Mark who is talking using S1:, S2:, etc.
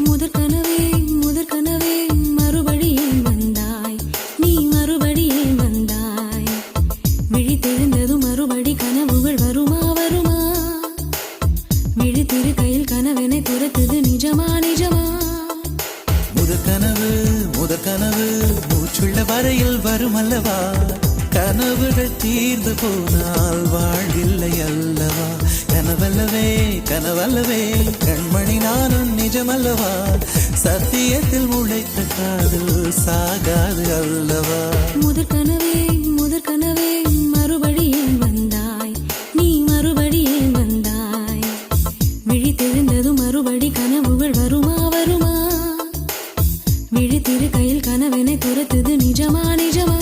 S1: முதற் கனவே முதற் கனவே மறுபடியும் வந்தாய் நீ மறுபடியும் வந்தாய் விழித்தெழுந்ததும் மறுபடி கனவுகள் வருமா வருமா விழித்திரு கையில் கனவெனை துரத்துது நிஜமா நிஜமா
S2: முதற் கனவு மூச்சுள்ள வரையில் வரும் அல்லவா கனவுகள் தீர்ந்து போனால் வாழ்வில்லை அல்லவா கனவல்லவே கனவல்லவே கண்மணி நானும் நிஜமல்லவா சத்தியத்தில் உழைத்த காதல் சாகாது அல்லவா
S1: முதற் கனவே மறுபடியும் வந்தாய் நீ மறுபடியும் வந்தாய் விழித்தெழுந்ததும் மறுபடி கனவுகள் வருமா வருமா விழித்திரு கையில் கனவெனை துரத்துது நிஜமா நிஜமா